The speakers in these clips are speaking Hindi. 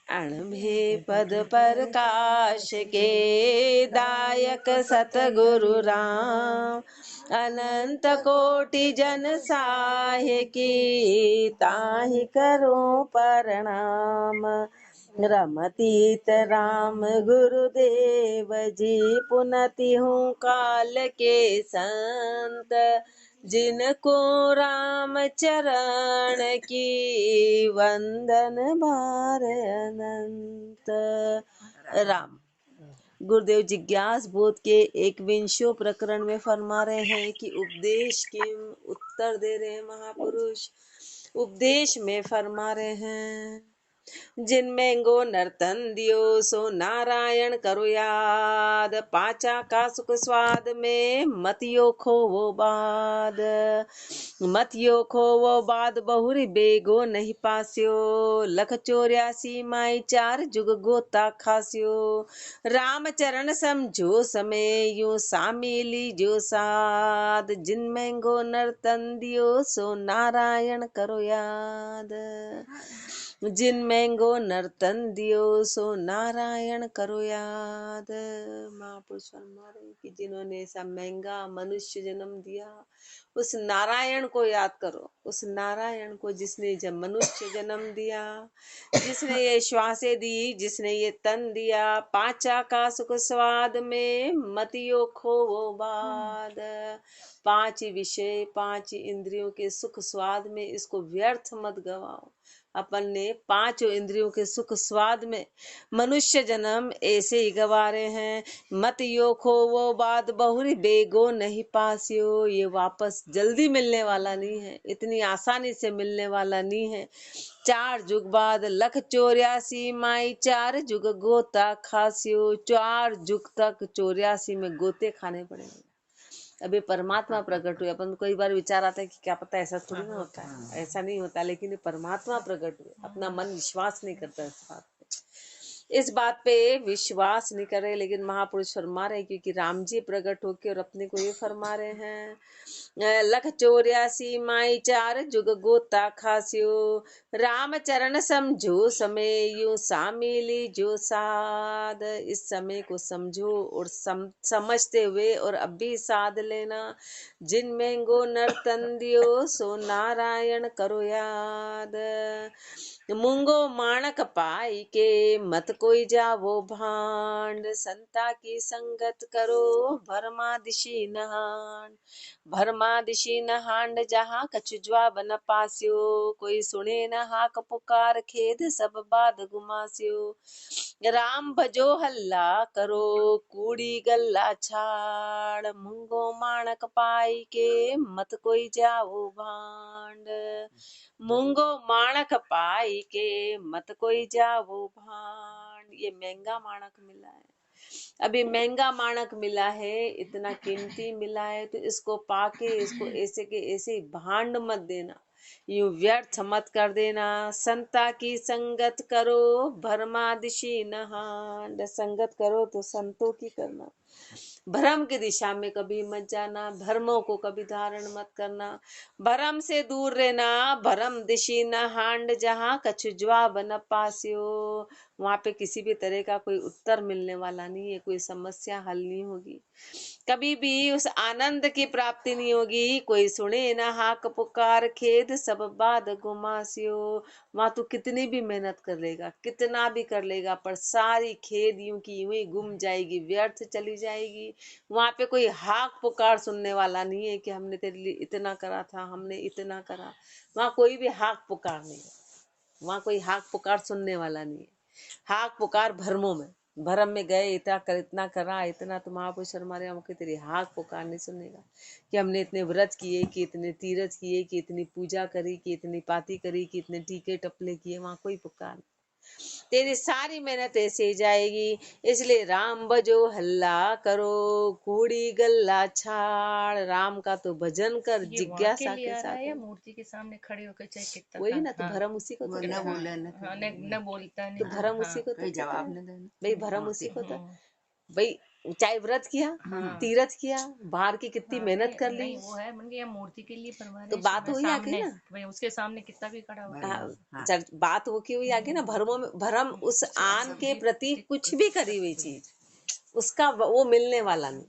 अणभे पद प्रकाश के दायक सतगुरु राम, अनंत कोटि जन साहे की ताहि करो प्रणाम। रमतीत राम गुरुदेव जी, पुनति हूँ काल के संत, जिनको राम चरण की वंदन भार अनंत। राम गुरुदेव जिज्ञास बोध के 21वें प्रकरण में फरमा रहे हैं कि उपदेश के उत्तर दे रहे हैं महापुरुष। उपदेश में फरमा रहे हैं, जिनमें गो नर्तन दियो सो नारायण करो याद, पाचा का सुख स्वाद में मतियो खो वो बाद, मतियो खो वो बाद बहुरी बेगो नहीं पास्यो, लख 84 माई 4 जुग गोता खास्यो, राम चरण समझो समय यूं सामिली जो साद, जिनमें गो नर्तन दियो सो नारायण करो याद, जिनमें गो नर्तन दियो सो नारायण करो याद। महापुरुष फरमा रहे कि जिन्होंने ऐसा महंगा मनुष्य जन्म दिया, उस नारायण को याद करो, उस नारायण को जिसने जब मनुष्य जन्म दिया, जिसने ये श्वासें दी, जिसने ये तन दिया, पांचा का सुख स्वाद में मतियो खो वो बाद, 5 विषय 5 इंद्रियों के सुख स्वाद में इसको व्यर्थ मत गवाओ। अपन ने 5 इंद्रियों के सुख स्वाद में मनुष्य जन्म ऐसे ही गवा रहे हैं। मत यो खो वो बात बहुरी बेगो नहीं पासियो, ये वापस जल्दी मिलने वाला नहीं है, इतनी आसानी से मिलने वाला नहीं है। 4 जुग बाद लख 84 माई 4 जुग गोता खासियो, 4 जुग तक 84 में गोते खाने पड़ेंगे। अभी परमात्मा प्रकट हुए। अपन कई बार विचार आता है कि क्या पता ऐसा थोड़ी ना होता है, ऐसा नहीं होता, लेकिन ये परमात्मा प्रकट हुए। अपना मन विश्वास नहीं करता इस बात पे विश्वास नहीं कर रहे, लेकिन महापुरुष फरमा रहे हैं, क्योंकि राम जी प्रकट होके और अपने को ये फरमा रहे हैं, लख 84 माई 4 जुग गोता खासियो, राम चरण समझो समय यूं सामिली जो साध, इस समय को समझो और समझते हुए और अब भी साध लेना। जिनमें गो नर्तन दियो सो नारायण करो याद, मुंगो माणक पाई के मत कोई जावो भांड, संता की संगत करो भरमादिशी नहान, भरमादिशी नहांड जहाँ कछु ज्वाब न पास्यो, कोई सुने न हाक पुकार खेद सब बाद गुमास्यो, राम भजो हल्ला करो कूड़ी गल्ला छाड़, मुंगो माणक पाई के मत कोई जाओ भांड, मुंगो माणक पाई के मत कोई जाओ भांड। ये महंगा माणक मिला है, अभी महंगा माणक मिला है, इतना कीमती मिला है, तो इसको पाके इसको ऐसे के ऐसे भांड मत देना, यूं व्यर्थ मत कर देना। संता की संगत करो भरमादिशी नहांड, संगत करो तो संतों की करना, भ्रम की दिशा में कभी मत जाना, भ्रमों को कभी धारण मत करना, भरम से दूर रहना। भरम दिशी न हांड जहाँ कछु ज्वाब न पास्यो, वहां पे किसी भी तरह का कोई उत्तर मिलने वाला नहीं है, कोई समस्या हल नहीं होगी, कभी भी उस आनंद की प्राप्ति नहीं होगी। कोई सुने न हाक पुकार खेद सब बाद गुमास्यो, वहां तू कितनी भी मेहनत कर लेगा, कितना भी कर लेगा, पर सारी खेद यूं की यूं ही गुम जाएगी, व्यर्थ चली जाएगी। वहां पे कोई हाक पुकार सुनने वाला नहीं है कि हमने तेरे लिए इतना करा था, हमने इतना करा। वहां कोई भी हाक पुकार नहीं है, वहां कोई हाक पुकार सुनने वाला नहीं है। हाक पुकार भरमों में, भरम में गए, इतना कर, इतना करा, इतना, तो महापुरुष हमारे हमको तेरी हाक पुकार नहीं सुनेगा कि हमने इतने व्रत किए, कि इतने तीरथ किए, कि इतनी पूजा करी, कि इतनी पाती करी, कि इतने टीके टपले किए, वहां कोई पुकार नहीं। तेरी सारी मेहनत ऐसे ही जाएगी। इसलिए राम भजो हल्ला करो कूड़ी गल्ला छाड़, राम का तो भजन कर जिज्ञासा के साथ। या मूर्ति के सामने खड़े होकर चाहे कितना वही ना, तो भरम उसी को तो न बोले न बोलता तो भरम उसी को तो जवाब न देना भाई, भरम उसी को तो। भाई चाहे व्रत किया, हाँ। तीरथ किया, बाहर की कितनी हाँ, मेहनत कर ली, नहीं वो है मन के यहाँ मूर्ति के लिए बनवा रहे तो हैं बात सुबह वही आ गई सामने, ना। भाई उसके सामने कितना भी खड़ा हुआ है। बात वो की हुई आ गई ना, भरमों में भरम उस आन के प्रति कुछ भी करी हुई चीज, उसका वो मिलने वाला नहीं,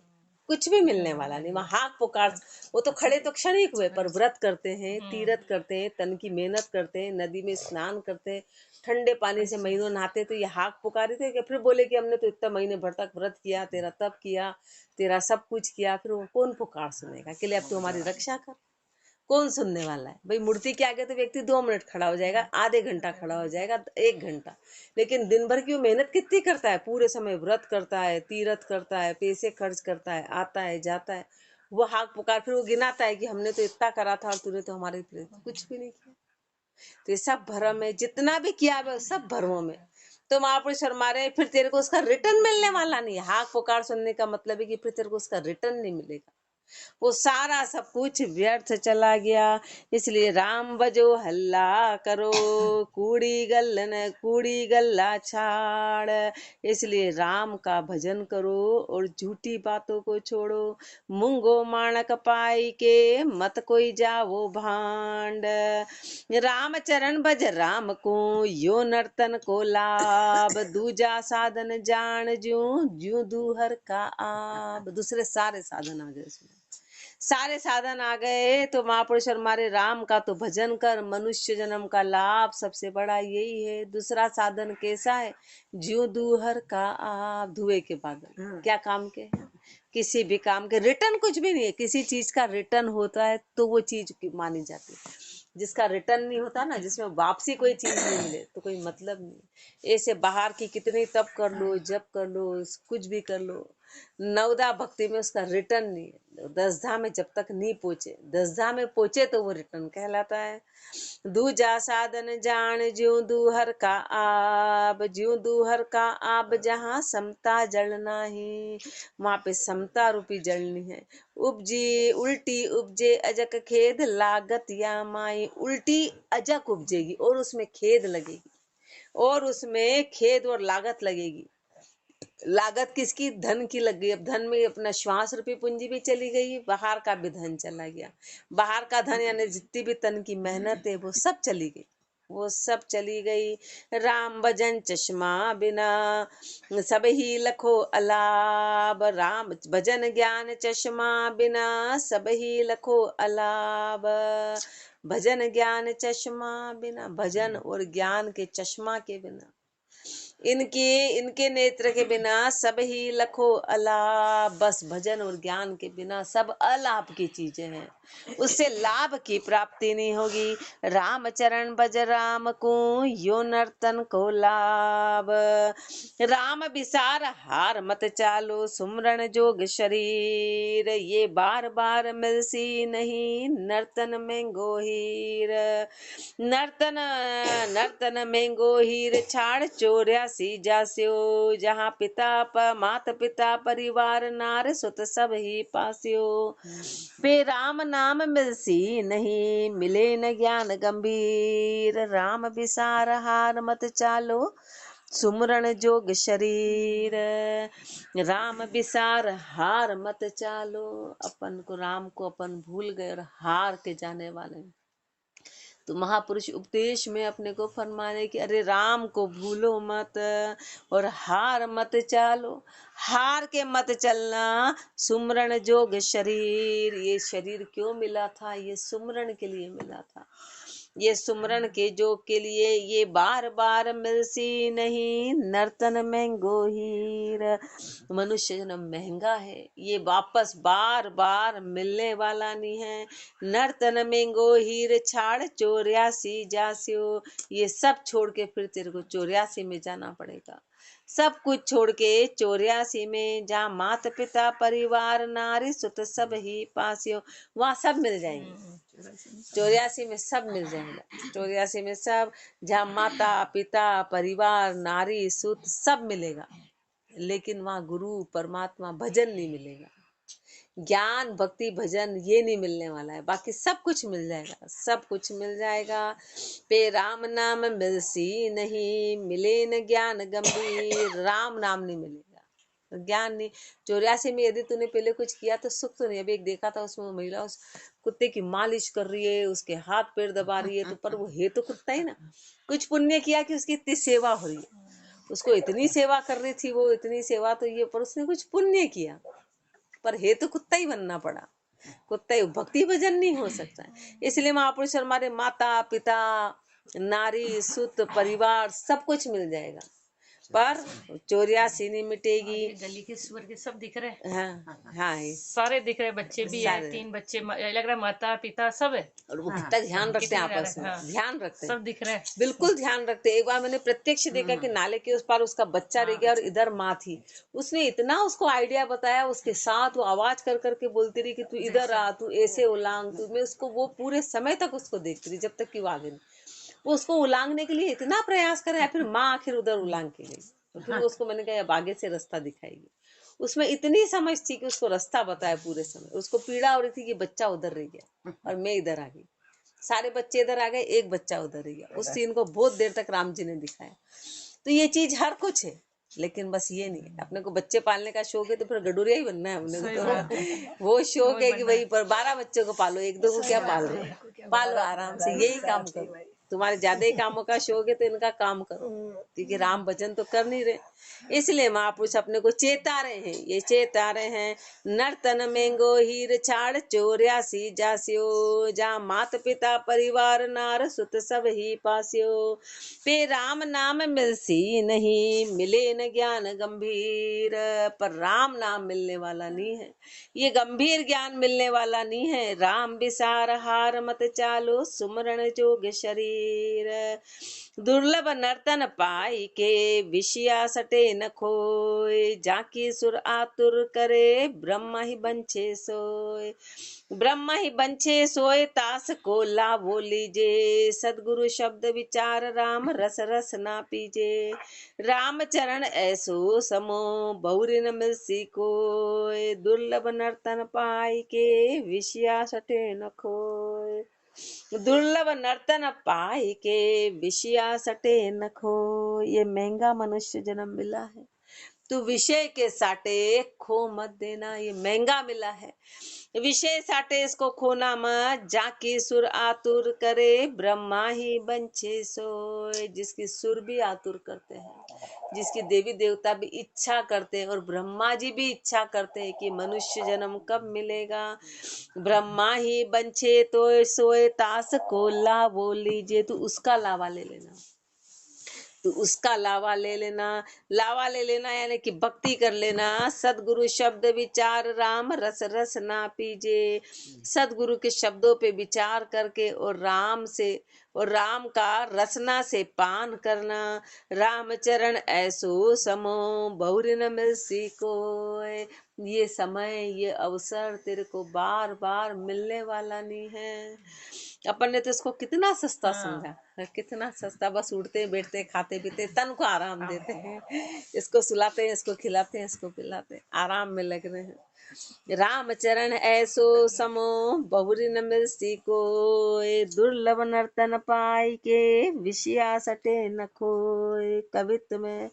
कुछ भी मिलने वाला नहीं। वहाँ हाक पुकार, वो तो खड़े तो क्षणिक हुए, पर व्रत करते हैं, तीरथ करते हैं, तन की मेहनत करते हैं, नदी में स्नान करते हैं, ठंडे पानी से महीनों नहाते, तो ये हाक पुकारे थे कि फिर बोले कि हमने तो इतना महीने भर तक व्रत किया, तेरा तप किया, तेरा सब कुछ किया, फिर वो कौन पुकार सुनेगा कि ले अब तो हमारी रक्षा कर। कौन सुनने वाला है भाई। मूर्ति के आगे तो व्यक्ति 2 मिनट खड़ा हो जाएगा, आधे घंटा खड़ा हो जाएगा, 1 घंटा, लेकिन दिन भर की वो मेहनत कितनी करता है, पूरे समय व्रत करता है, तीरथ करता है, पैसे खर्च करता है, आता है जाता है, वो हाक पुकार, फिर वो गिनाता है कि हमने तो इतना करा था और तूने तो हमारे लिए कुछ भी नहीं किया। तो ये सब भरम है, जितना भी किया है सब भरमों में। तो महापुरुष फरमा रहे फिर तेरे को उसका रिटर्न मिलने वाला नहीं। हाक पुकार सुनने का मतलब है कि फिर तेरे को उसका रिटर्न नहीं मिलेगा, वो सारा सब कुछ व्यर्थ चला गया। इसलिए राम बजो हल्ला करो, कूड़ी गल्ला छाड़। इसलिए राम का भजन करो और झूठी बातों को छोड़ो। मुंगो माणक पाई के मत कोई जावो भांड। राम चरण भज राम को यो नर्तन को लाभ। दूजा साधन जान ज्यों दूहर का आब। दूसरे सारे साधन आ गए उसमें, सारे साधन आ गए। तो महापुरुष हमारे राम का तो भजन कर, मनुष्य जन्म का लाभ सबसे बड़ा यही है। दूसरा साधन कैसा है, ज्यों दूहर का आप, धुएं के बादल, क्या काम के, किसी भी काम के रिटर्न कुछ भी नहीं है। किसी चीज का रिटर्न होता है तो वो चीज मानी जाती है, जिसका रिटर्न नहीं होता ना, जिसमें वापसी कोई चीज नहीं मिले, तो कोई मतलब नहीं। ऐसे बाहर की कितनी तप कर लो, जप कर लो, कुछ भी कर लो, नवदा भक्ति में उसका रिटर्न नहीं है। 10 धाम में जब तक नहीं पहुंचे, 10 धाम में पहुंचे तो वो रिटर्न कहलाता है। दूजा साधन जान ज्यों दूहर का आब। ज्यों दूहर का आब, जहाँ समता जलना ही, वहां पे समता रूपी जलनी है। उपजी उल्टी उपजे अजक खेद लागत या माई। उल्टी अजक उपजेगी और उसमें खेद लगेगी, और उसमें खेद और लागत लगेगी। लागत किसकी, धन की लग गई। अब धन में अपना श्वास रूपी पूंजी भी चली गई, बाहर का भी धन चला गया। बाहर का धन यानी जितनी भी तन की मेहनत है वो सब चली गई, वो सब चली गई। राम भजन चश्मा बिना सब ही लखो अलाब। राम भजन ज्ञान चश्मा बिना सब ही लखो अलाब। भजन ज्ञान चश्मा बिना, भजन और ज्ञान के चश्मा के बिना, इनके नेत्र के बिना सब ही लखो अलाभ। बस भजन और ज्ञान के बिना सब अलाभ की चीजें हैं, उससे लाभ की प्राप्ति नहीं होगी। राम चरण भज राम को यो नर्तन को लाभ। राम विसार हार मत चालो, सुमरण जोग शरीर। ये बार बार मिलसी नहीं, नर्तन में गोहीर। नर्तन में गोहीर छाड़, 84 जास्यो। जहाँ माता पिता परिवार नार सुत सब ही पास्यो। पे राम नाम मिलसी नहीं, मिले न ज्ञान गंभीर। राम विसार हार मत चालो, सुमरण जोग शरीर। राम विसार हार मत चालो। अपन को, राम को अपन भूल गए और हार के जाने वाले। तो महापुरुष उपदेश में अपने को फरमाने कि अरे राम को भूलो मत और हार मत चालो। हार के मत चलना, सुमरण जोग शरीर। ये शरीर क्यों मिला था, ये सुमरण के लिए मिला था। ये सुमरण के जोग के लिए, ये बार बार मिलसी नहीं, नर्तन में गोहीर। मनुष्य जन्म महंगा है, ये वापस बार बार मिलने वाला नहीं है। नर्तन में गोहीर छाड़, 84 जास्यो। ये सब छोड़ के फिर तेरे को 84 में जाना पड़ेगा। सब कुछ छोड़ के 84 में, जहाँ माता पिता परिवार नारी सुत सब ही पासियो, वहाँ सब मिल जाएंगे। 84 में सब मिल जाएगा। 84 में सब, जहाँ माता पिता परिवार नारी सुत सब मिलेगा, लेकिन वहाँ गुरु परमात्मा भजन नहीं मिलेगा। ज्ञान भक्ति भजन ये नहीं मिलने वाला है। बाकी सब कुछ मिल जाएगा, सब कुछ मिल जाएगा। पे राम नाम मिलसी नहीं, मिले न ज्ञान गंभीर। राम नाम नहीं मिलेगा, ज्ञान नहीं। 84 में यदि तूने पहले कुछ किया तो सुख तो नहीं। अभी एक देखा था, उसमें वो महिला उस कुत्ते की मालिश कर रही है, उसके हाथ पैर दबा रही है, तो पर वो है तो कुत्ता ही ना। कुछ पुण्य किया कि उसकी इतनी सेवा हो रही है, उसको इतनी सेवा कर रही थी वो, इतनी सेवा तो ये, पर उसने कुछ पुण्य किया, पर है तो कुत्ता ही बनना पड़ा। कुत्ता ही, भक्ति भजन नहीं हो सकता। इसलिए महापुरुष हमारे माता पिता, नारी सुत परिवार सब कुछ मिल जाएगा, पर 84 नहीं मिटेगी। ये गली के सुअर के सब दिख रहे हैं। हाँ हाँ है। सारे दिख रहे हैं, बच्चे भी है, सारे 3 बच्चे, लग रहा है माता पिता सब है। और वो कितना ध्यान रखते हैं आपस में, हाँ, ध्यान रखते हैं, सब दिख रहे हैं। बिल्कुल ध्यान रखते हैं। एक बार मैंने प्रत्यक्ष देखा कि नाले के उस पार उसका बच्चा रह गया और इधर माँ थी। उसने इतना उसको आइडिया बताया, उसके साथ वो आवाज कर करके बोलती रही कि तू इधर आ, तू ऐसे उलांग, तू। मैं उसको वो पूरे समय तक उसको देखती रही, जब तक कि वो आगे नहीं। वो उसको उलांगने के लिए इतना प्रयास कर रहा है, फिर माँ आखिर उधर उलांग के गई, तो फिर उसको मैंने कहा अब आगे से रास्ता दिखाएगी। उसमें इतनी समझ थी कि उसको रास्ता बताया पूरे समय। उसको पीड़ा हो रही थी कि बच्चा उधर रह गया और मैं इधर आ गई, सारे बच्चे इधर आ गए, एक बच्चा उधर रह गया। उस सीन को बहुत देर तक राम जी ने दिखाया। तो ये चीज हर कुछ है, लेकिन बस ये नहीं है। अपने को बच्चे पालने का शौक है तो फिर गडुरिया ही बनना है अपने को। तो वो शौक है कि भाई पर 12 बच्चों को पालो, एक दो को क्या पाल रहे, पालो आराम से, यही काम करो। तुम्हारे ज्यादा ही कामों का शौक है तो इनका काम करो, क्योंकि राम भजन तो कर नहीं रहे। इसलिए महापुरुष अपने को चेता रहे हैं, ये चेता रहे हैं। नर्तन मेंगो हीर छाड़ 84 जास्यो, जा मात पिता परिवार नार सुत सब ही पास्यो। पे राम नाम मिलसी नहीं, मिले न ज्ञान गंभीर। पर राम नाम मिलने वाला नहीं है, ये गंभीर ज्ञान मिलने वाला नहीं है। राम विसार हार मत चालो, सुमरण जोग शरीर। दुर्लभ नर्तन पाई के, विषया सटे न खोए। जाकी सुर आतुर करे, ब्रह्म ही बंछे सोए। ब्रह्म ही बंछे सोए, तास को लाभो लीजे। सदगुरु शब्द विचार, राम रस रस ना पीजे। राम चरण ऐसो समो, बहुरी न मिलसी कोय। दुर्लभ नर्तन पाई के, विषया सटे न खोए। दुर्लभ नर्तन पाई के, विषया सटे न खो। ये महंगा मनुष्य जन्म मिला है, तू विषय के साटे खो मत देना। ये महंगा मिला है, विषय साटे इसको खोना मत। जाकी सुर आतुर करे, ब्रह्मा ही बंछे सोए। जिसकी सुर भी आतुर करते हैं, जिसकी देवी देवता भी इच्छा करते हैं, और ब्रह्मा जी भी इच्छा करते हैं कि मनुष्य जन्म कब मिलेगा। ब्रह्मा ही बंछे तो सोए, तास को लावो लीजिए। तू उसका लावा ले लेना, तो उसका लावा ले लेना। लावा ले लेना यानी कि भक्ति कर लेना। सदगुरु शब्द विचार, राम रस रस ना पीजे। सदगुरु के शब्दों पे विचार करके और राम से और राम का रसना से पान करना। राम चरण ऐसो समो, बहुरी न मिलसी कोय। ये समय, ये अवसर तेरे को बार बार मिलने वाला नहीं है। अपन ने तो इसको कितना सस्ता समझा, कितना सस्ता। बस उठते बैठते खाते पीते, तन को आराम देते हैं, इसको सुलाते हैं, इसको खिलाते हैं, इसको पिलाते हैं, आराम में लग रहे हैं। राम चरण ऐसो समो, बहुरी न मिलसी कोय। दुर्लभ नर्तन पाई के, विषया सटे न खोए। कवित्व में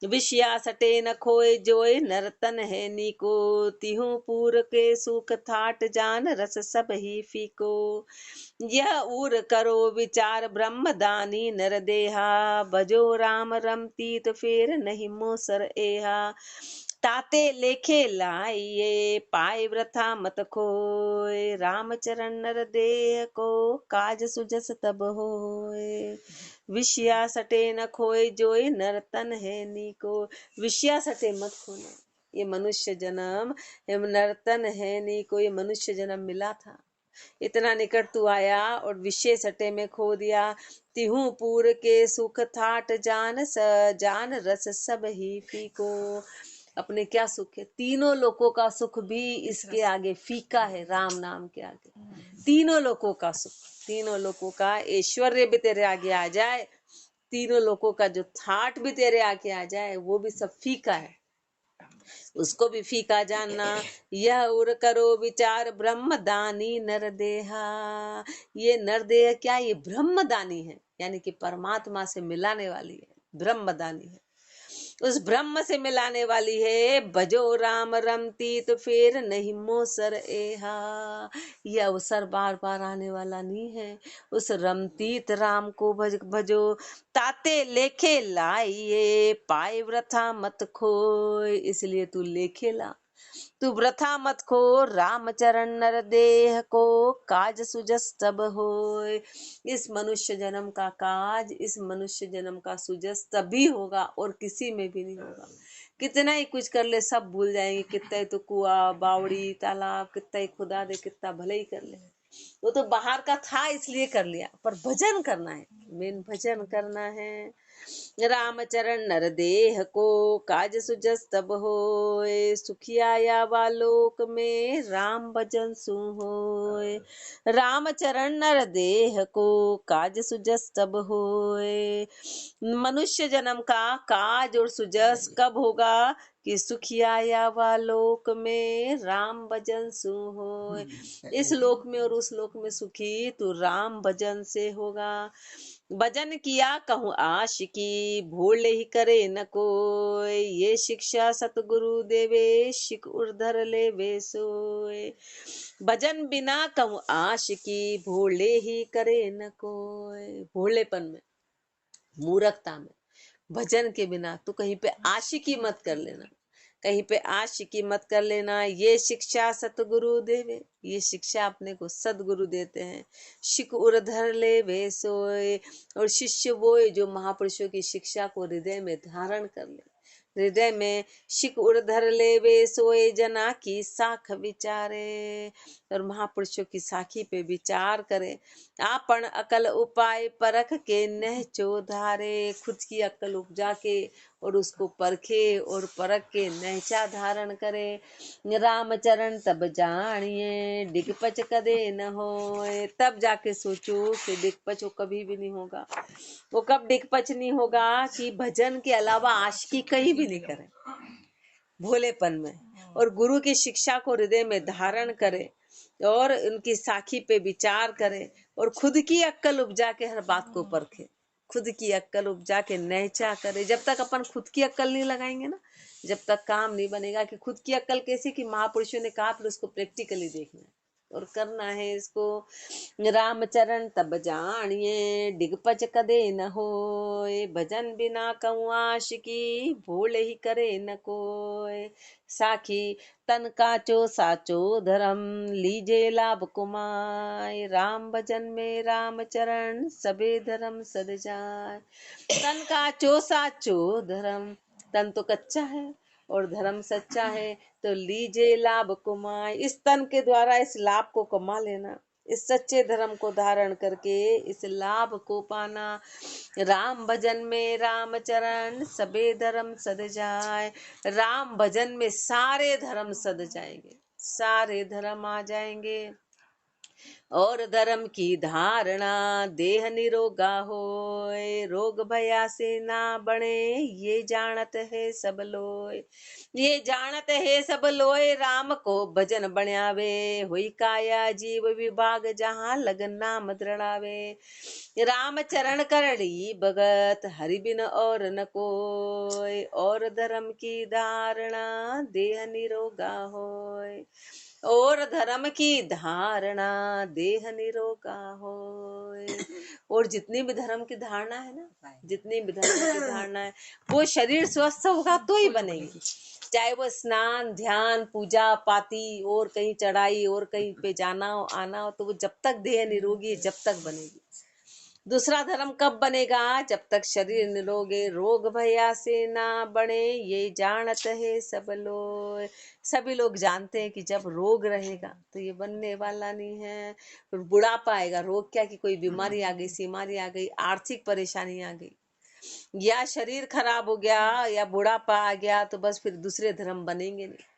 विषया सटे न खोए, जोय नर्तन है नीको। तिहु पूर के सुख थाट, जान रस सब ही फीको। यह उर करो विचार, ब्रह्मदानी नर देहा। भजो राम रमती तो फेर नहीं मोसर एहा। ताते लेखे लाइए, पाए व्रथा मत खोए। राम चरण नर देह को, काज सुजस तब होए। विषया सटे न खोए, जोई नर्तन है नीको। विषया सटे मत खोना, ये मनुष्य जन्म, ये नर्तन है नीको। ये मनुष्य जन्म मिला था, इतना निकट तू आया और विषय सटे में खो दिया। तिहु पूर के सुख थाट, जान रस सब ही फीको। अपने क्या सुख है, तीनों लोगों का सुख भी इसके आगे फीका है, राम नाम के आगे। तीनों लोगों का सुख, तीनों लोगों का ऐश्वर्य भी तेरे आगे आ जाए, तीनों लोगों का जो थाट भी तेरे आगे आ जाए, वो भी सब फीका है, उसको भी फीका जानना। यह उर करो विचार, ब्रह्मदानी नरदेहा। ये नरदेह क्या, ये ब्रह्मदानी है, यानी कि परमात्मा से मिलाने वाली है, ब्रह्मदानी है। उस ब्रह्म से मिलाने वाली है। भजो राम रमती तो फिर नहीं मोसर एहा, यह अवसर बार बार आने वाला नहीं है। उस रमतीत राम को भजो, ताते लेखे लाइए, पाए वृथा मत खोए। इसलिए तू लेखे ला, तू वृथा मत खो। राम चरण नर देह को, काज सुजस तब होय। इस मनुष्य जन्म का काज, इस मनुष्य जन्म का सुजस तभी होगा और किसी में भी नहीं होगा। कितना ही कुछ कर ले सब भूल जाएंगे। कितना ही तो कुआं बावड़ी तालाब कितना ही खुदा दे, कितना भले ही कर ले, वो तो बाहर का था इसलिए कर लिया। पर भजन करना है, मेन भजन करना है। राम चरण नर देह को, काज सुजस तब होय। सुखिया या वालोक में, राम भजन सु होय। राम चरण नर देह को, काज सुजस तब होय। मनुष्य जन्म का काज और सुजस कब होगा? कि सुखिया या वालोक में, राम भजन सु होय। इस लोक में और उस लोक में सुखी तो राम भजन से होगा। भजन किया कहूँ आशिकी, भूल ही करे न कोय। ये शिक्षा सतगुरु देवे, शिक उर्धर ले वे सोय। भजन बिना कहूँ आशिकी, भोले ही करे न कोय। भोलेपन में, मूर्खता में, भजन के बिना तो कहीं पे आशिकी मत कर लेना, कहीं पे आशिकी मत कर लेना। ये शिक्षा सतगुरु देवे, ये शिक्षा अपने को सदगुरु देते हैं। शिक उर्धर ले वे सोए। और शिष्य वो है जो महापुरुषों की शिक्षा को हृदय में धारण कर ले। हृदय में शिक उर्धर ले वे सोए, जना की साख विचारे। और महापुरुषों की साखी पे विचार करे। आपन अकल उपाय परख के नह चोधारे। खुद की अकल उपजा के और उसको परखे और परख के नहचा धारण करे। राम चरण तब जानिए, दिग्पच कदे न होए। तब जाके सोचो कि दिग्पच वो कभी भी नहीं होगा। वो कब दिग्पच नहीं होगा? कि भजन के अलावा आशिकी कहीं भी नहीं करे, भोलेपन में, और गुरु की शिक्षा को हृदय में धारण करे और उनकी साखी पे विचार करे और खुद की अक्कल उपजा के हर बात को परखे। खुद की अक्कल उपजा के नहचा करे। जब तक अपन खुद की अक्कल नहीं लगाएंगे ना, जब तक काम नहीं बनेगा। कि खुद की अक्कल कैसे? कि महापुरुषों ने कहा, फिर उसको प्रैक्टिकली देखना है और करना है इसको। राम चरण तब जानिए, दिग्पच कदे न होए। भजन बिना कहूँ आशिकी, भूल ही करे न कोय। साखी तन काचो साचो धर्म, लीजे लाभ कुमाय। राम भजन में राम चरण, सबे धर्म सद जाय। तन काचो साचो धर्म, तन तो कच्चा है और धर्म सच्चा है, तो लीजे लाभ कुमाय। इस तन के द्वारा इस लाभ को कमा लेना, इस सच्चे धर्म को धारण करके इस लाभ को पाना। राम भजन में राम चरण, सबे धर्म सद जाए। राम भजन में सारे धर्म सद जाएंगे, सारे धर्म आ जाएंगे। और धर्म की धारणा, देह निरोगा होए। रोग भया से ना बने, ये जानत है सब लोय। ये जानत है सब लोय, राम को भजन बण्यावे। हुई काया जीव विभाग, जहाँ लगन नाम दृढ़ावे। राम चरण करड़ी भगत, हरि बिन और न कोय। और धर्म की धारणा, देह निरोगा होय। और धर्म की धारणा, देह निरोगा होय। और जितनी भी धर्म की धारणा है ना, जितनी भी धर्म की धारणा है, वो शरीर स्वस्थ होगा तो ही बनेगी। चाहे वो स्नान ध्यान पूजा पाती और कहीं चढ़ाई और कहीं पे जाना हो आना हो, तो वो जब तक देह निरोगी जब तक बनेगी। दूसरा धर्म कब बनेगा? जब तक शरीर निरोगे, रोग भया से ना बने, ये जानत है सब लोग। सभी लोग जानते हैं कि जब रोग रहेगा तो ये बनने वाला नहीं है। बुढ़ापा आएगा, रोग क्या कि कोई बीमारी आ गई, बीमारी आ गई, आर्थिक परेशानी आ गई, या शरीर खराब हो गया, या बुढ़ापा आ गया, तो बस फिर दूसरे धर्म बनेंगे नहीं।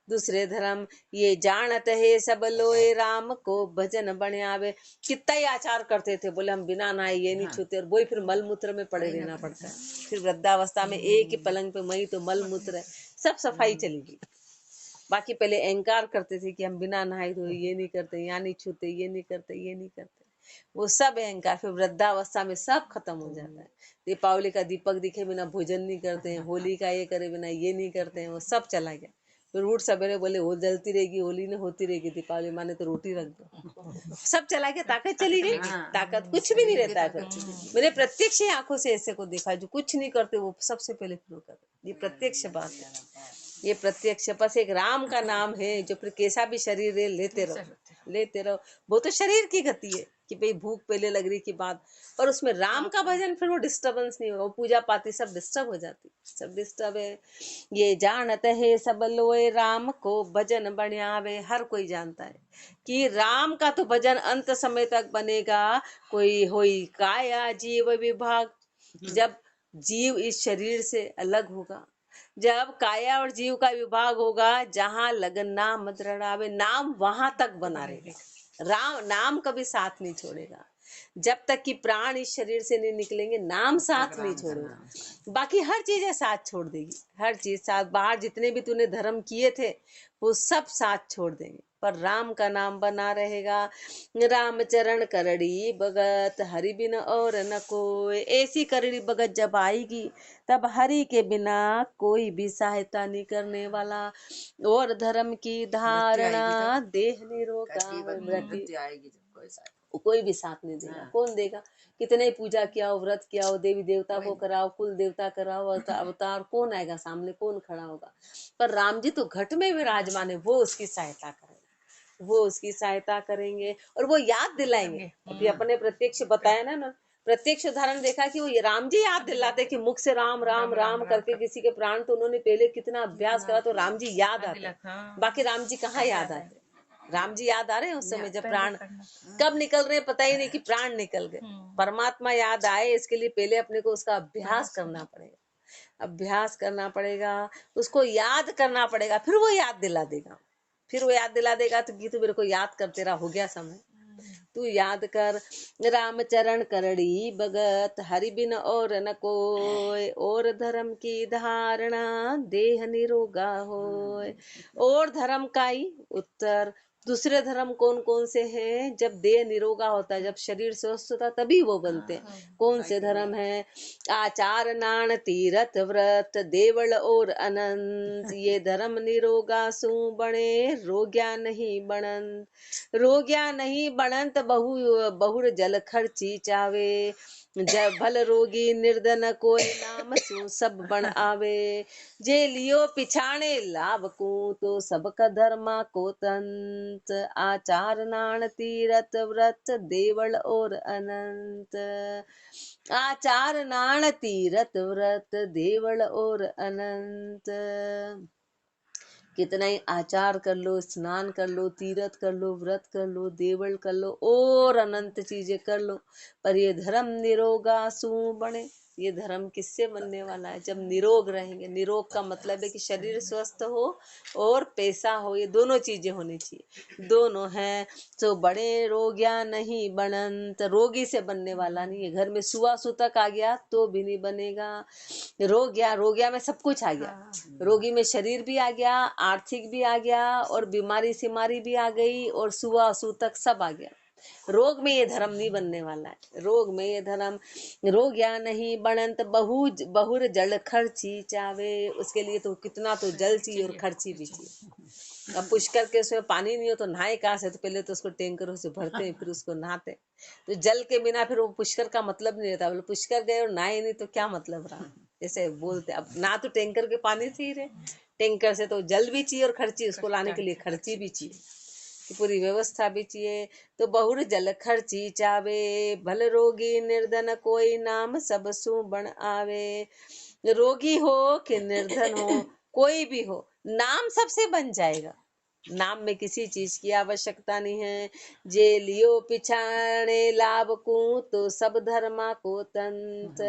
दूसरे धर्म ये जानत है सब लोए, राम को भजन बण्यावे। कितना ही आचार करते थे, बोले हम बिना नहाए ये नहीं छूते, और वही फिर मल मूत्र में पड़े रहना पड़ता है। फिर वृद्धावस्था में एक ही पलंग पे मई तो मल मूत्र है, सब सफाई चली गई। बाकी पहले अहंकार करते थे कि हम बिना नहाए धोए ये नहीं करते, यहाँ नहीं छूते, ये नहीं करते, ये नहीं करते। वो सब अहंकार फिर वृद्धावस्था में सब खत्म हो जाता है। दीपावली का दीपक दिखे बिना भोजन नहीं करते हैं, होली का ये करे बिना ये नहीं करते हैं, वो सब चला गया। फिर उठ सवेरे बोले वो जलती रहेगी, होली ने होती रहेगी, दीपावली माने तो रोटी रख दो। सब चला गया, ताकत चली गई। ताकत कुछ भी नहीं रहता है फिर। मैंने प्रत्यक्ष आंखों से ऐसे को देखा, जो कुछ नहीं करते वो सबसे पहले शुरू करते। ये प्रत्यक्ष बात है, ये प्रत्यक्ष। बस एक राम का नाम है, जो फिर कैसा भी शरीर है लेते रहो, लेते रहो। वो तो शरीर की गति है कि भाई भूख पहले लग रही की बात, पर उसमें राम का भजन फिर वो डिस्टर्बेंस नहीं होगा। वो पूजा पाती सब डिस्टर्ब हो जाती, सब डिस्टर्ब है। ये जानत है सब लोए राम को भजन बनियावे। हर कोई जानता है कि राम का तो भजन अंत समय तक बनेगा। कोई होई काया जीव विभाग, जब जीव इस शरीर से अलग होगा, जब काया और जीव का विभाग होगा, जहां लगन नाम मत रड़ावे, नाम वहां तक बना रहेगा। राम नाम कभी साथ नहीं छोड़ेगा। जब तक कि प्राण इस शरीर से नहीं निकलेंगे, नाम साथ नहीं छोड़ेगा। बाकी हर चीजें साथ छोड़ देगी, हर चीज साथ। बाहर जितने भी तूने धर्म किए थे वो सब साथ छोड़ देंगे, पर राम का नाम बना रहेगा। राम चरण करड़ी भगत, हरि बिन और न कोई। ऐसी करड़ी भगत जब आएगी, तब हरि के बिना कोई भी सहायता नहीं करने वाला। और धर्म की धारणा देह निरोगा, कोई भी साथ नहीं देगा। कौन देगा? कितने ही पूजा किया हो, व्रत किया हो, देवी देवता को कराओ, कुल देवता कराओ, अवतार, कौन आएगा सामने? कौन खड़ा होगा? पर राम जी तो घट में विराजमान है, वो उसकी सहायता करेंगे, वो उसकी सहायता करेंगे और वो याद दिलाएंगे। अभी अपने प्रत्यक्ष बताया ना, प्रत्यक्ष उदाहरण देखा कि वो राम जी याद दिलाते कि मुख से राम राम राम करके किसी के प्राण तो उन्होंने पहले कितना अभ्यास करा, तो राम जी याद आते। बाकी राम जी कहाँ याद आते? राम जी याद आ रहे हैं उस समय जब प्राण कब निकल रहे हैं पता ही नहीं कि प्राण निकल गए। परमात्मा याद आए, इसके लिए पहले अपने को उसका अभ्यास करना पड़ेगा, अभ्यास करना पड़ेगा, उसको याद करना पड़ेगा, फिर वो याद दिला देगा। फिर वो याद दिला देगा तो गीतू मेरे को याद कर, तेरा हो गया समय, तू याद कर। राम चरण करड़ी भगत, हरि बिन और न कोय। और धर्म की धारणा देह निरोगा होय। और धर्म का ही उत्तर। दूसरे धर्म कौन कौन से हैं? जब देह निरोगा होता है, जब शरीर स्वस्थ होता तभी वो बनते हैं। कौन से धर्म है? आचार नाण तीरथ व्रत देवल और अनंत। ये धर्म निरोगा सु बने, रोग्या नहीं बनंत। रोग्या नहीं बनंत बहुर जल खर्ची चावे। जब भल रोगी निर्धन कोई नाम सु सब बन आवे। जे लियो पिछाणे लाभ को तो सबका धर्मा को तंत। आचार नाण तीरथ व्रत देवल और अनंत। आचार नाण तीरथ व्रत देवल और अनंत। कितना ही आचार कर लो, स्नान कर लो, तीर्थ कर लो, व्रत कर लो, देवल कर लो और अनंत चीजें कर लो, पर ये धर्म निरोगा सु बने। ये धर्म किससे बनने वाला है? जब निरोग रहेंगे। निरोग का मतलब है कि शरीर स्वस्थ हो और पैसा हो, ये दोनों चीजें होनी चाहिए। दोनों हैं तो बड़े रोगिया नहीं बनंत। रोगी से बनने वाला नहीं है। घर में सुआ सुतक आ गया तो भी नहीं बनेगा। रोगिया, रोगिया में सब कुछ आ गया। रोगी में शरीर भी आ गया, आर्थिक भी आ गया और बीमारी सिमारी भी आ गई और सुआ सूतक सब आ गया। रोग में ये धर्म नहीं बनने वाला है। रोग में ये धर्म रोग या नहीं बनंत बहुर जल खर्ची चावे। उसके लिए तो कितना तो जल चाहिए और खर्ची भी चाहिए। अब पुष्कर के उसमें पानी नहीं हो तो नहाए कहाँ से? तो पहले तो उसको टैंकरों से भरते हैं, फिर उसको नहाते। तो जल के बिना फिर वो पुष्कर का मतलब नहीं रहता। बोले पुष्कर गए और नहाए नहीं तो क्या मतलब रहा? जैसे बोलते अब ना तो टैंकर के पानी से ही रहे, टैंकर से तो जल भी चाहिए और खर्ची, उसको लाने के लिए खर्ची भी चाहिए, कि पूरी व्यवस्था भी चाहिए। तो बहुर जल खर्ची चावे, भल रोगी निर्धन कोई नाम सब सु बन आवे। रोगी हो कि निर्धन हो, कोई भी हो, नाम सबसे बन जाएगा। नाम में किसी चीज की आवश्यकता नहीं है। जे लियो पिछाणे लाभ को तो सब धर्मा को तंत।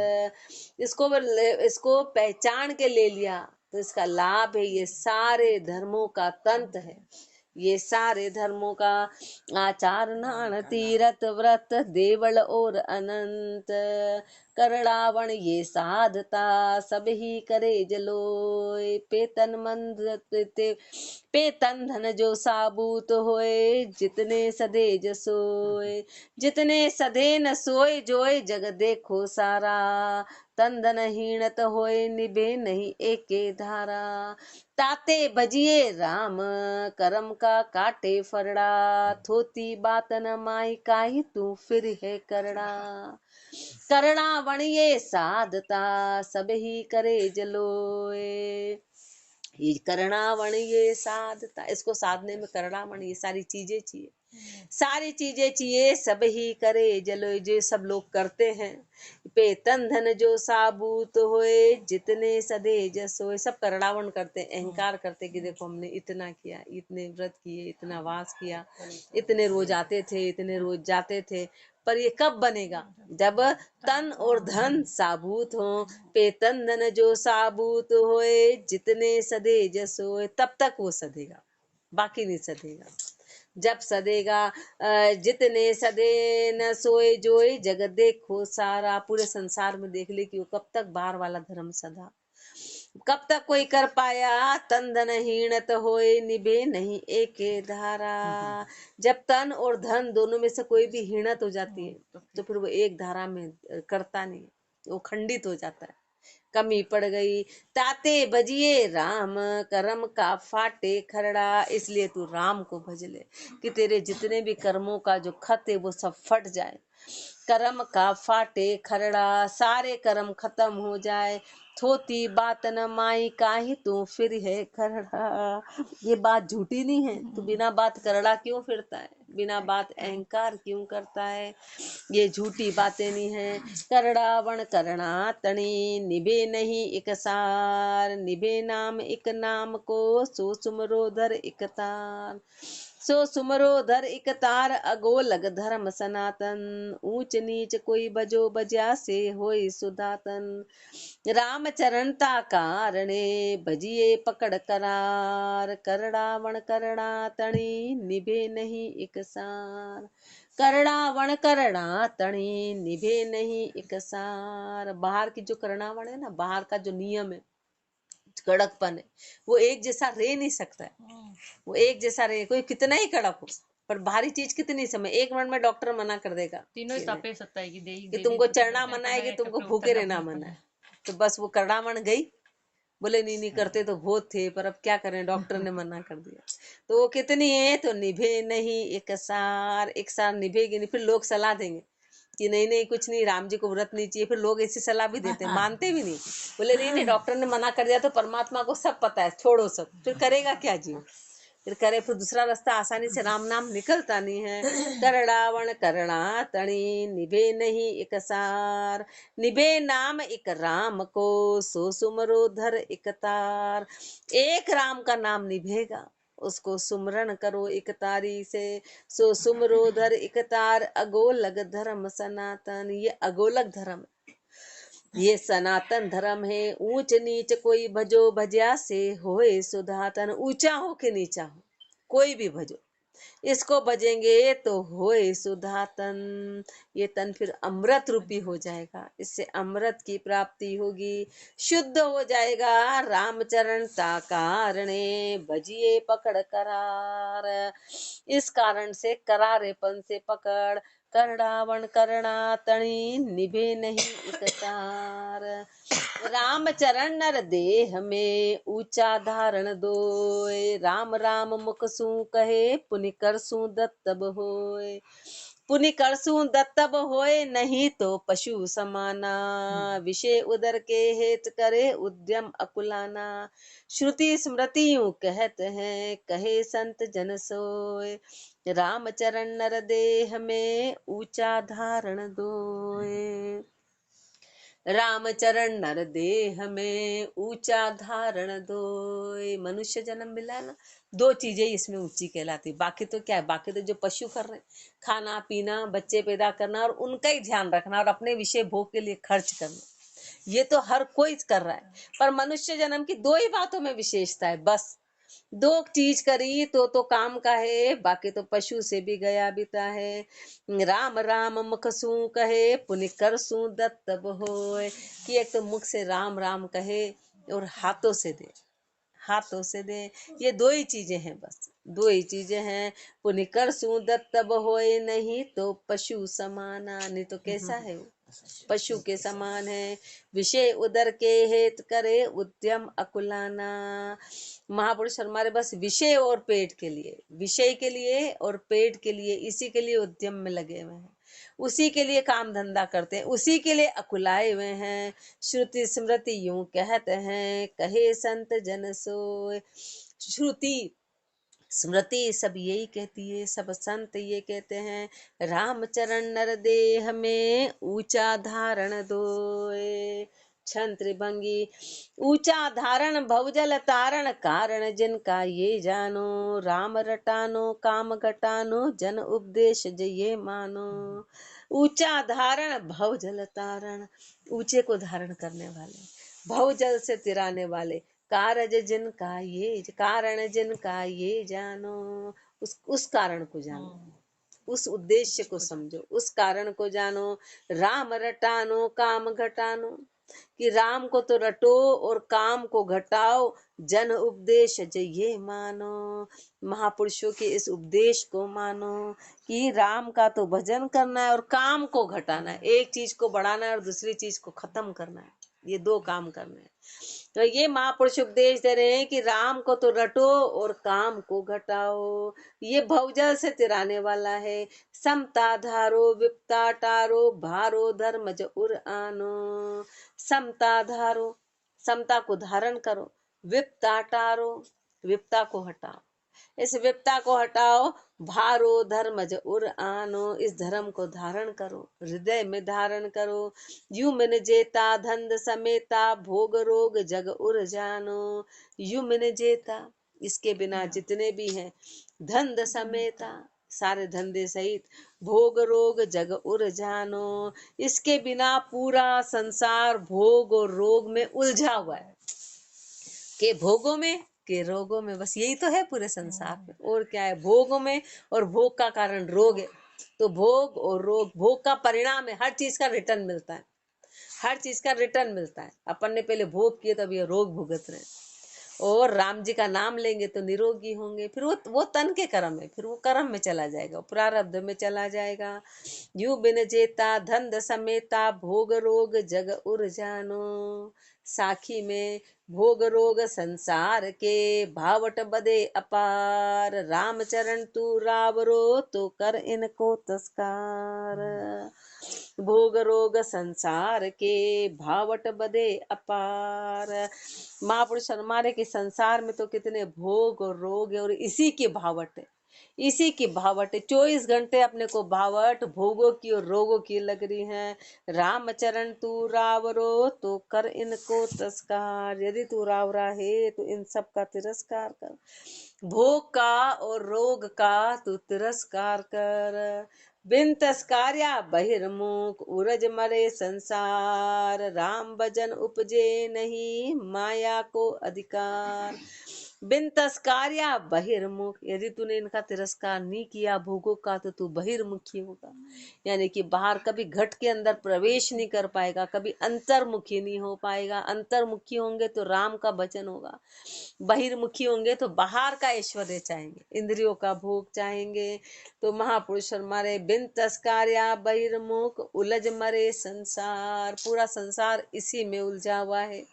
इसको पहचान के ले लिया तो इसका लाभ है। ये सारे धर्मों का तंत है, ये सारे धर्मों का। आचार नाण तीरथ व्रत देवल और अनंत। करड़ावण ये साधता सब ही करे जलोय। पेतन मंद पेतन धन जो साबूत होए जितने सदे जसोय। जितने सधे न सोए जोए जग देखो सारा। तन धन हीणत होए निभे नहीं एके धारा। ताते बजिए राम करम का काटे फरड़ा। थोती बात न माई काहि तू फिर है करड़ा। करड़ा वणिये साधता सब ही करे जलोए। ये करणावण ये साधता, इसको साधने में करणावण ये सारी चीजें चाहिए। सारी चीजें चाहिए सब ही करे जलो, जो सब लोग करते हैं। पे तन धन जो साबूत होए जितने सदे जस होए, सब करणावण करते, अहंकार करते कि देखो हमने इतना किया, इतने व्रत किए, इतना वास किया, इतने रोज आते थे, इतने रोज जाते थे। पर ये कब बनेगा? जब तन और धन साबूत हो। पे तन धन जो साबूत होए जितने सदे जस होए, तब तक वो सदेगा, बाकी नहीं सदेगा। जब सदेगा जितने सदे न सोए जोए जगत देखो सारा। पूरे संसार में देख ले कि वो कब तक बाहर वाला धर्म सदा, कब तक कोई कर पाया। तन धन हीणत होए निभे नहीं एके धारा। जब तन और धन दोनों में से कोई भी हीणत हो जाती है तो फिर वो एक धारा में करता नहीं, वो खंडित हो जाता है, कमी पड़ गई। ताते भजिए राम कर्म का फाटे खरड़ा। इसलिए तू राम को भज ले कि तेरे जितने भी कर्मों का जो खत है वो सब फट जाए। कर्म का फाटे खरड़ा, सारे कर्म खत्म हो जाए। थोती बात न माई काहि तू फिर है खरड़ा। ये बात झूठी नहीं है, तू बिना बात करड़ा क्यों फिरता है, बिना बात अहंकार क्यों करता है, ये झूठी बातें नहीं है। करड़ावण करना तणी निभे नहीं एक सार। निभे नाम एक नाम को सो सुमरो धर एक तार। सो सुमरो धर एक तार अगोलग धर्म सनातन। ऊंच नीच कोई बजो बजा से होई सुधातन। राम चरणता कारणे भजिए पकड़ करार। करड़ावण करड़ा तणी निभे नहीं एक सार। करणावण करना तणी निभे नहीं एक सार। बाहर की जो करणावण है ना, बाहर का जो नियम है, कड़कपन है, वो एक जैसा रह नहीं सकता है। वो एक जैसा रहे, कोई कितना ही कड़क हो, पर बाहरी चीज कितनी समय, एक मिनट में डॉक्टर मना कर देगा तीनों ही तापे सत्ता है कि तुमको चढ़ना मना है, कि तुमको भूखे रहना मना है। तो बस वो करणावण गई, बोले नहीं नहीं करते तो बहुत थे, पर अब क्या करें, डॉक्टर ने मना कर दिया। तो वो कितनी है, तो निभे नहीं एक सार। एक सार निभेगी नहीं, फिर लोग सलाह देंगे कि नहीं नहीं कुछ नहीं, राम जी को व्रत नहीं चाहिए। फिर लोग ऐसी सलाह भी देते हैं, मानते भी नहीं, बोले नहीं नहीं डॉक्टर ने मना कर दिया तो परमात्मा को सब पता है, छोड़ो सब। फिर करेगा क्या जी, फिर करे, फिर दूसरा रास्ता आसानी से राम नाम निकलता नहीं है। करड़ावण करना तणी निभे नहीं एक सार। निभे नाम एक राम को सो सुमरो धर एक तार। एक राम का नाम निभेगा, उसको सुमरण करो एक तारी से। सो सुमरो धर एक तार अगोलग धर्म सनातन। ये अगोलग धर्म है, ये सनातन धर्म है। ऊंच नीच कोई भजो भज्या से होए सुधातन। ऊंचा हो कि नीचा हो, कोई भी भजो, इसको भजेंगे तो होए सुधातन। ये तन फिर अमृत रूपी हो जाएगा, इससे अमृत की प्राप्ति होगी, शुद्ध हो जाएगा। रामचरण ता कारणे भजिए पकड़ करार। इस कारण से करारेपन से पकड़। करड़ावण करना तणी निभे नहीं एक तार। राम चरण नर देह में ऊंचा धारण दोय। राम राम मुख सू कहे पुनि करसू दत्तब होय। पुनि करसू दत्तब होय नहीं तो पशु समाना। विषय उदर के हेत करे उद्यम अकुलाना। श्रुति स्मृति यूं कहत हैं कहे संत जन सोय। राम चरण नर देह में ऊंचा धारण दोय। रामचरण नर देह में ऊंचा धारण दोय। मनुष्य जन्म मिला है ना, दो चीजें इसमें ऊंची कहलाती, बाकी तो क्या है, बाकी तो जो पशु कर रहे हैं, खाना पीना, बच्चे पैदा करना और उनका ही ध्यान रखना और अपने विषय भोग के लिए खर्च करना, ये तो हर कोई कर रहा है। पर मनुष्य जन्म की दो ही बातों में विशेषता है बस, दो चीज करी तो काम का है, बाकी तो पशु से भी गया बीता है। राम राम मुख सू कहे, पुनि कर सू दत्त होए। कि एक तो मुख से राम राम कहे और हाथों से दे, हाथों से दे। ये दो ही चीजें हैं, बस दो ही चीजें हैं। पुनि कर सू दत्त होए, नहीं तो पशु समाना। नहीं तो कैसा है वो, पशु के समान है। विषय उदर के हेत करे, उद्यम अकुलाना। महापुरुष हमारे बस विषय और पेट के लिए, विषय के लिए और पेट के लिए, इसी के लिए उद्यम में लगे हुए हैं, उसी के लिए काम धंधा करते हैं, उसी के लिए अकुलाए हुए हैं। श्रुति स्मृति यूं कहते हैं, कहे संत जन सोए। श्रुति स्मृति सब यही कहती है, सब संत ये कहते हैं, रामचरण नर देह में ऊंचा धारण दोए। छंत्र भंगी ऊंचा धारण भवजल तारण, कारण जिनका ये जानो। राम रटानो काम घटानो, जन उपदेश ये मानो। ऊंचा धारण भवजल तारण, ऊंचे को धारण करने वाले, भवजल से तिराने वाले। कारज जिनका ये, कारण जिनका ये जानो। उस कारण को जानो, उस उद्देश्य को समझो, उस कारण को जानो। राम रटानो काम घटानो, कि राम को तो रटो और काम को घटाओ, जन उपदेश ये मानो। महापुरुषों के इस उपदेश को मानो कि राम का तो भजन करना है और काम को घटाना है, एक चीज को बढ़ाना है और दूसरी चीज को खत्म करना है, ये दो काम करने हैं। तो ये महापुरुष उपदेश दे रहे हैं कि राम को तो रटो और काम को घटाओ, ये भवजल से तिराने वाला है। समता धारो विपता टारो, भारो धर्मज उर आनो। समता धारो, समता को धारण करो, विपता टारो, विपता को हटाओ, इस विपता को हटाओ। भारो धर्मज उर आनो, इस धर्म को धारण करो, हृदय में धारण करो। यू मिन जेता धंध समेता, भोग रोग जग उर जानो। यू मिन जेता, इसके बिना जितने भी हैं, धंध समेता, सारे धंधे सहित, भोग रोग जग उर जानो, इसके बिना पूरा संसार भोग और रोग में उलझा हुआ है। के भोगों में के रोगों में, बस यही तो है पूरे संसार में, और क्या है, भोगों में, और भोग का कारण रोग है। तो भोग और रोग, भोग का परिणाम है, हर चीज का रिटर्न मिलता है, हर चीज का रिटर्न मिलता है। अपन ने पहले भोग किए तो अब ये रोग भुगत रहे हैं। और राम जी का नाम लेंगे तो निरोगी होंगे, फिर वो तन के कर्म है, फिर वो कर्म में चला जाएगा, प्रारब्ध में चला जाएगा। यू बिन जेता धंध समेता, भोग रोग जग उर जानो। साखी में भोग रोग संसार के, भावट बदे अपार। रामचरण तू रावरो, तो कर इनको तस्कार। भोग रोग संसार के, भावट बदे अपार। महापुरुष हमारे के संसार में तो कितने भोग और रोग है, और इसी की भावट है, इसी की भावट है। 24 घंटे अपने को भावट भोगों की और रोगों की लग रही है। रामचरण तू रावरो, तो कर इनको तिरस्कार। यदि तू रावरा है तो इन सब का तिरस्कार कर, भोग का और रोग का तू तिरस्कार कर। बिन तस्कार्या बहिर्मुख, उरज मरे संसार। राम भजन उपजे नहीं, माया को अधिकार। बिन तस्कार्या बहिर्मुख, यदि तूने इनका तिरस्कार नहीं किया भोगों का, तो तू बहिर्मुखी होगा, यानी कि बाहर कभी घट के अंदर प्रवेश नहीं कर पाएगा, कभी अंतर्मुखी नहीं हो पाएगा। अंतर्मुखी होंगे तो राम का भजन होगा, बहिर्मुखी होंगे तो बाहर का ऐश्वर्य चाहेंगे, इंद्रियों का भोग चाहेंगे। तो महापुरुष हमारे बिन तस्कार्या बहिर्मुख, उलझ मरे संसार। पूरा संसार इसी में उलझा हुआ है,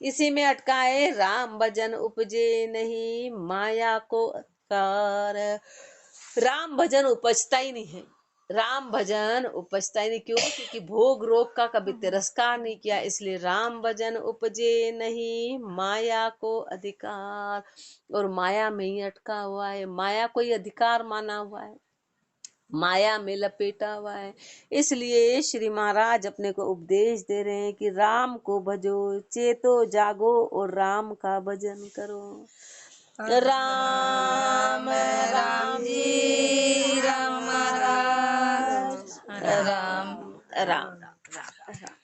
इसी में अटका है। राम भजन उपजे नहीं, माया को अधिकार। राम भजन उपजता ही नहीं है, राम भजन उपजता ही नहीं। क्यों? क्योंकि भोग रोग का कभी तिरस्कार नहीं किया, इसलिए राम भजन उपजे नहीं, माया को अधिकार। और माया में ही अटका हुआ है, माया को ही अधिकार माना हुआ है, माया में लपेटा हुआ है। इसलिए श्री महाराज अपने को उपदेश दे रहे हैं कि राम को भजो, चेतो जागो और राम का भजन करो। राम राम जी राम महाराज, राम राम राम।